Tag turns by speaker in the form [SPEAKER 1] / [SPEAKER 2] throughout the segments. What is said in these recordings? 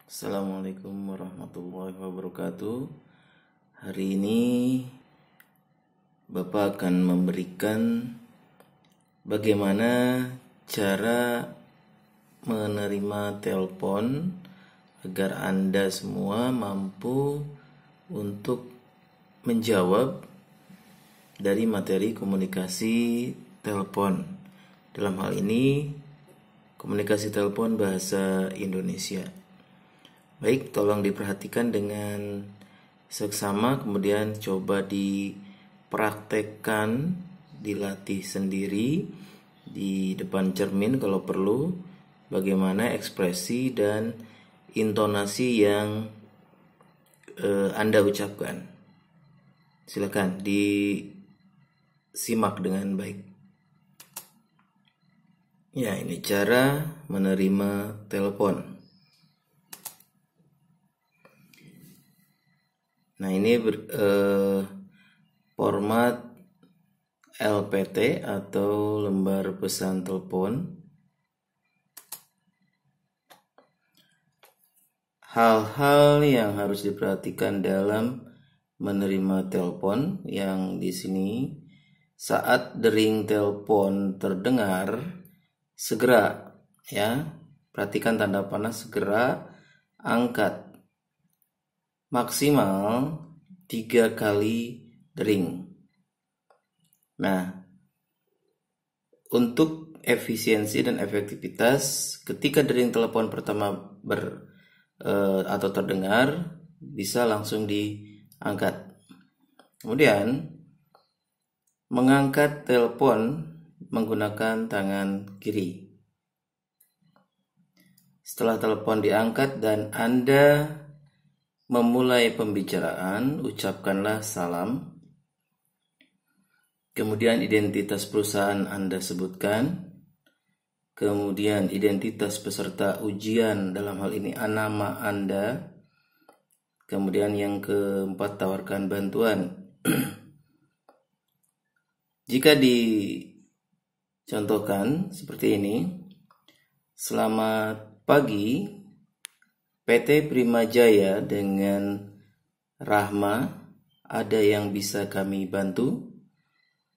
[SPEAKER 1] Assalamualaikum warahmatullahi wabarakatuh. Hari ini Bapak akan memberikan bagaimana cara menerima telepon agar Anda semua mampu untuk menjawab dari materi komunikasi telepon. Dalam hal ini komunikasi telepon bahasa Indonesia. Baik, tolong diperhatikan dengan seksama, kemudian coba dipraktekkan, dilatih sendiri di depan cermin kalau perlu, bagaimana ekspresi dan intonasi yang Anda ucapkan. Silakan disimak dengan baik. Ya, ini cara menerima telepon. Nah, ini format LPT atau lembar pesan telepon. Hal-hal yang harus diperhatikan dalam menerima telepon yang di sini, saat dering telepon terdengar, segera ya, perhatikan tanda panah, segera angkat. Maksimal 3 kali dering. Nah, untuk efisiensi dan efektivitas, ketika dering telepon pertama atau terdengar, bisa langsung diangkat. Kemudian mengangkat telepon menggunakan tangan kiri. Setelah telepon diangkat dan Anda memulai pembicaraan, ucapkanlah salam. Kemudian identitas perusahaan Anda sebutkan. Kemudian identitas peserta ujian, dalam hal ini nama Anda. Kemudian yang keempat, tawarkan bantuan. Jika dicontohkan seperti ini, selamat pagi, PT Prima Jaya dengan Rahma, ada yang bisa kami bantu?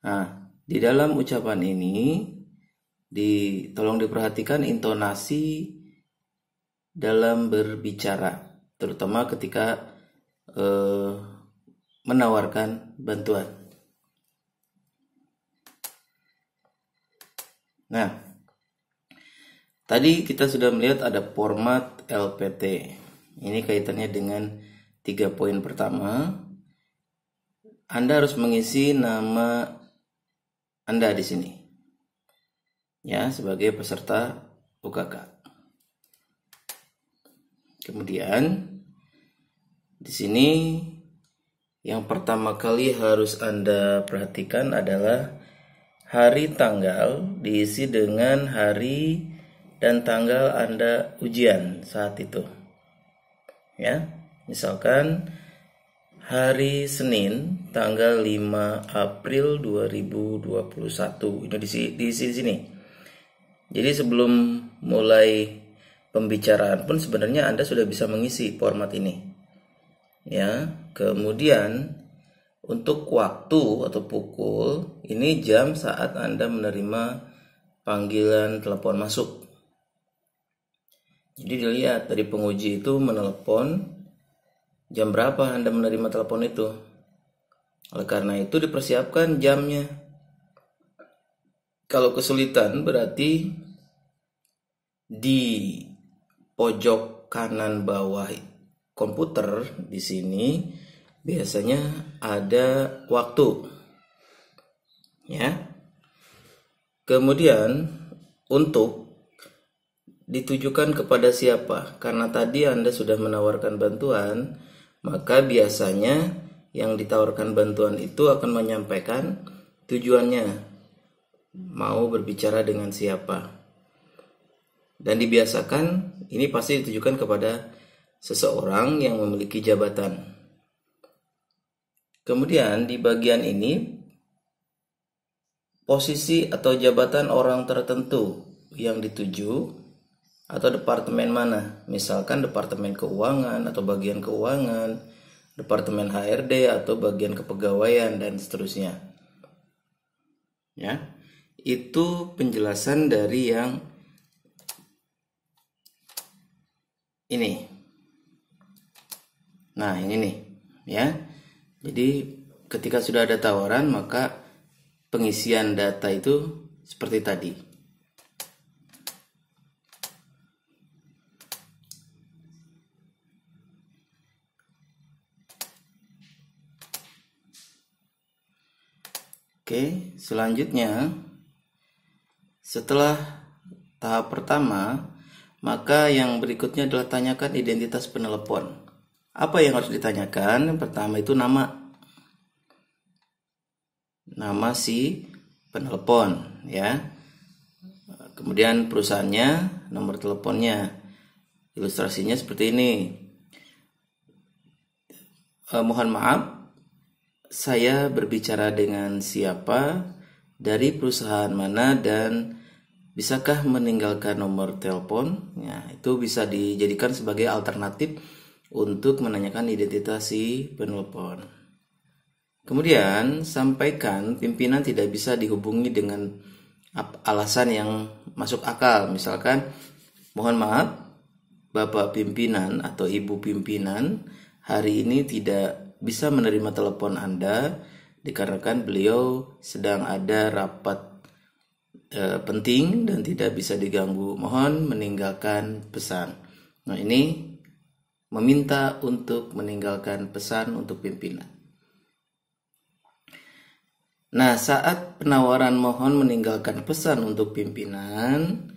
[SPEAKER 1] Nah, di dalam ucapan ini tolong diperhatikan intonasi dalam berbicara, terutama ketika menawarkan bantuan. Nah, tadi kita sudah melihat ada format LPT. Ini kaitannya dengan 3 poin pertama. Anda harus mengisi nama Anda di sini, ya, sebagai peserta UKK. Kemudian di sini yang pertama kali harus Anda perhatikan adalah hari tanggal, diisi dengan hari dan tanggal Anda ujian saat itu. Ya, misalkan hari Senin tanggal 5 April 2021. Ini diisi di sini. Jadi sebelum mulai pembicaraan pun sebenarnya Anda sudah bisa mengisi format ini. Ya, kemudian untuk waktu atau pukul, ini jam saat Anda menerima panggilan telepon masuk. Jadi dilihat dari penguji itu menelepon jam berapa Anda menerima telepon itu. Oleh karena itu dipersiapkan jamnya. Kalau kesulitan berarti di pojok kanan bawah komputer di sini biasanya ada waktu. Ya. Kemudian untuk ditujukan kepada siapa? Karena tadi Anda sudah menawarkan bantuan, maka biasanya yang ditawarkan bantuan itu akan menyampaikan tujuannya, mau berbicara dengan siapa. Dan dibiasakan ini pasti ditujukan kepada seseorang yang memiliki jabatan. Kemudian di bagian ini posisi atau jabatan orang tertentu yang dituju atau departemen mana, misalkan departemen keuangan atau bagian keuangan, departemen HRD atau bagian kepegawaian dan seterusnya. Ya, itu penjelasan dari yang ini. Nah, ini nih, ya. Jadi ketika sudah ada tawaran, maka pengisian data itu seperti tadi. Oke, selanjutnya setelah tahap pertama, maka yang berikutnya adalah tanyakan identitas penelepon. Apa yang harus ditanyakan? Yang pertama itu nama si penelepon, ya. Kemudian perusahaannya, nomor teleponnya. Ilustrasinya seperti ini. Mohon maaf, saya berbicara dengan siapa, dari perusahaan mana, dan bisakah meninggalkan nomor telepon? Ya, itu bisa dijadikan sebagai alternatif untuk menanyakan identitas si penelepon. Kemudian sampaikan pimpinan tidak bisa dihubungi dengan alasan yang masuk akal. Misalkan, mohon maaf Bapak pimpinan atau Ibu pimpinan hari ini tidak bisa menerima telepon Anda dikarenakan beliau sedang ada rapat penting dan tidak bisa diganggu. Mohon meninggalkan pesan. Nah, ini meminta untuk meninggalkan pesan untuk pimpinan. Nah, saat penawaran mohon meninggalkan pesan untuk pimpinan,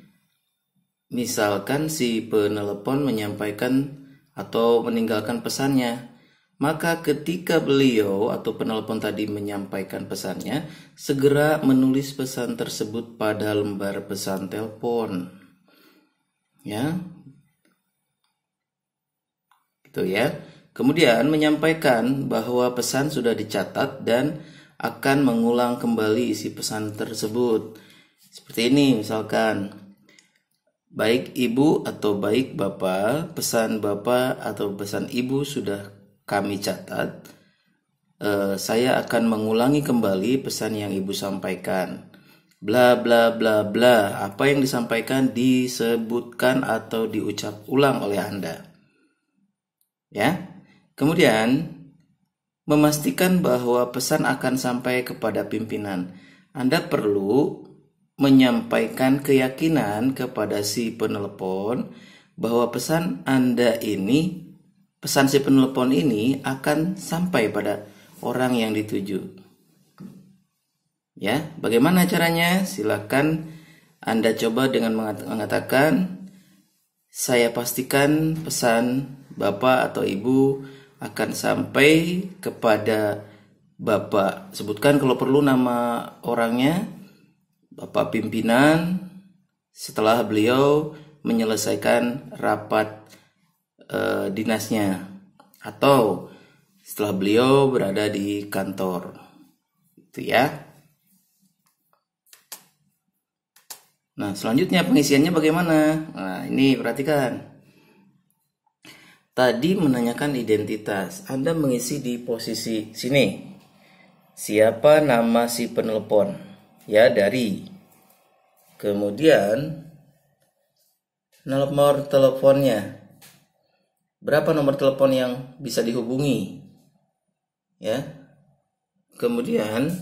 [SPEAKER 1] misalkan si penelepon menyampaikan atau meninggalkan pesannya, maka ketika beliau atau penelepon tadi menyampaikan pesannya, segera menulis pesan tersebut pada lembar pesan telepon. Ya. Gitu ya. Kemudian menyampaikan bahwa pesan sudah dicatat dan akan mengulang kembali isi pesan tersebut. Seperti ini misalkan, baik Ibu atau baik Bapak, pesan Bapak atau pesan Ibu sudah kami catat. Saya akan mengulangi kembali pesan yang Ibu sampaikan. Bla bla bla bla. Apa yang disampaikan disebutkan atau diucap ulang oleh Anda. Ya. Kemudian memastikan bahwa pesan akan sampai kepada pimpinan. Anda perlu menyampaikan keyakinan kepada si penelepon bahwa pesan Anda ini, pesan si penelepon ini akan sampai pada orang yang dituju. Ya, bagaimana caranya? Silakan Anda coba dengan mengatakan, saya pastikan pesan Bapak atau Ibu akan sampai kepada Bapak. Sebutkan kalau perlu nama orangnya, Bapak pimpinan, setelah beliau menyelesaikan rapat dinasnya, atau setelah beliau berada di kantor. Itu ya. Nah, selanjutnya pengisiannya bagaimana? Nah, ini perhatikan. Tadi menanyakan identitas, Anda mengisi di posisi sini. Siapa nama si penelepon? Ya, dari. Kemudian nomor teleponnya. Berapa nomor telepon yang bisa dihubungi? Ya. Kemudian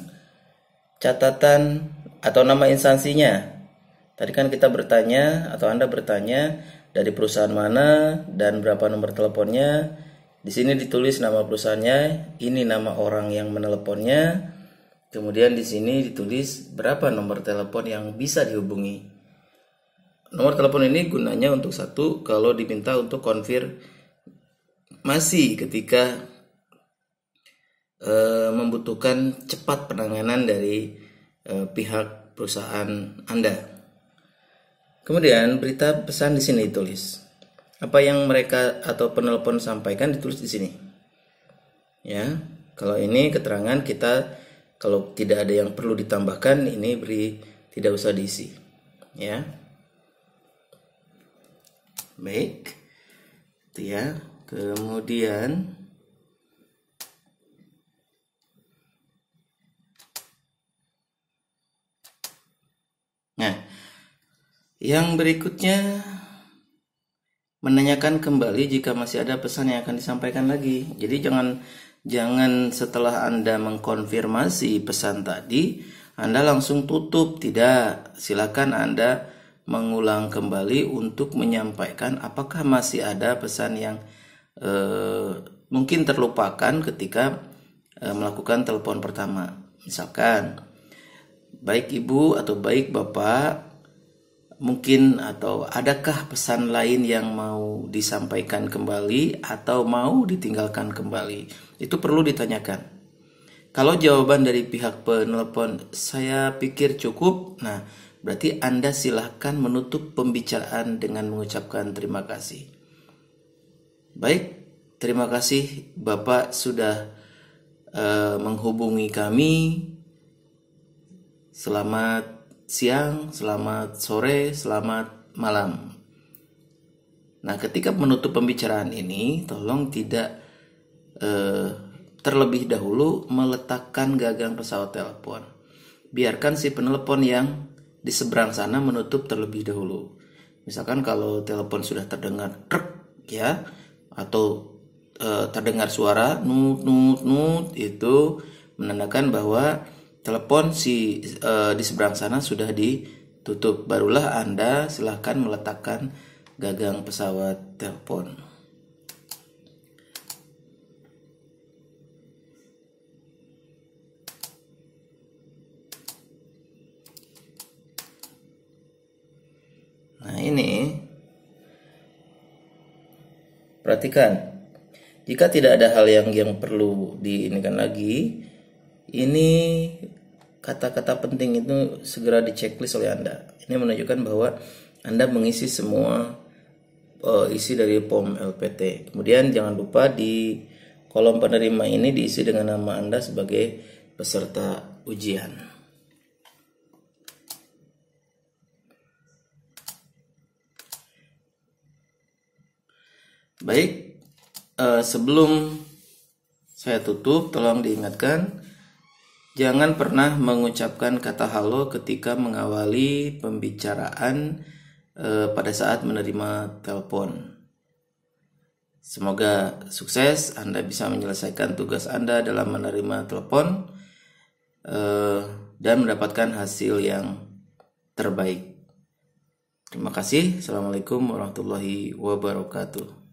[SPEAKER 1] catatan atau nama instansinya. Tadi kan kita bertanya atau Anda bertanya dari perusahaan mana dan berapa nomor teleponnya. Di sini ditulis nama perusahaannya, ini nama orang yang meneleponnya. Kemudian di sini ditulis berapa nomor telepon yang bisa dihubungi. Nomor telepon ini gunanya untuk satu, kalau diminta untuk konfirmasi ketika membutuhkan cepat penanganan dari pihak perusahaan Anda. Kemudian berita pesan di sini ditulis. Apa yang mereka atau penelepon sampaikan ditulis di sini. Ya, kalau ini keterangan kita, kalau tidak ada yang perlu ditambahkan, ini tidak usah diisi. Ya. Baik, itu ya. Kemudian yang berikutnya menanyakan kembali jika masih ada pesan yang akan disampaikan lagi. Jadi jangan setelah Anda mengkonfirmasi pesan tadi Anda langsung tutup. Tidak, silakan Anda mengulang kembali untuk menyampaikan apakah masih ada pesan yang mungkin terlupakan ketika melakukan telepon pertama. Misalkan, baik Ibu atau baik Bapak, mungkin atau adakah pesan lain yang mau disampaikan kembali atau mau ditinggalkan kembali? Itu perlu ditanyakan. Kalau jawaban dari pihak penelpon saya pikir cukup, nah berarti Anda silahkan menutup pembicaraan dengan mengucapkan terima kasih. Baik, terima kasih Bapak sudah menghubungi kami. Selamat siang, selamat sore, selamat malam. Nah, ketika menutup pembicaraan ini, tolong tidak terlebih dahulu meletakkan gagang pesawat telepon. Biarkan si penelpon yang di seberang sana menutup terlebih dahulu. Misalkan kalau telepon sudah terdengar truk ya, atau terdengar suara nut nut nut, itu menandakan bahwa telepon di seberang sana sudah ditutup. Barulah Anda silahkan meletakkan gagang pesawat telepon. Nah ini, perhatikan. Jika tidak ada hal yang perlu diinikan lagi, ini kata-kata penting itu segera diceklis oleh Anda. Ini menunjukkan bahwa Anda mengisi semua isi dari POM LPT. Kemudian jangan lupa di kolom penerima ini diisi dengan nama Anda sebagai peserta ujian. Baik, sebelum saya tutup, tolong diingatkan, jangan pernah mengucapkan kata halo ketika mengawali pembicaraan pada saat menerima telepon. Semoga sukses, Anda bisa menyelesaikan tugas Anda dalam menerima telepon dan mendapatkan hasil yang terbaik. Terima kasih. Assalamualaikum warahmatullahi wabarakatuh.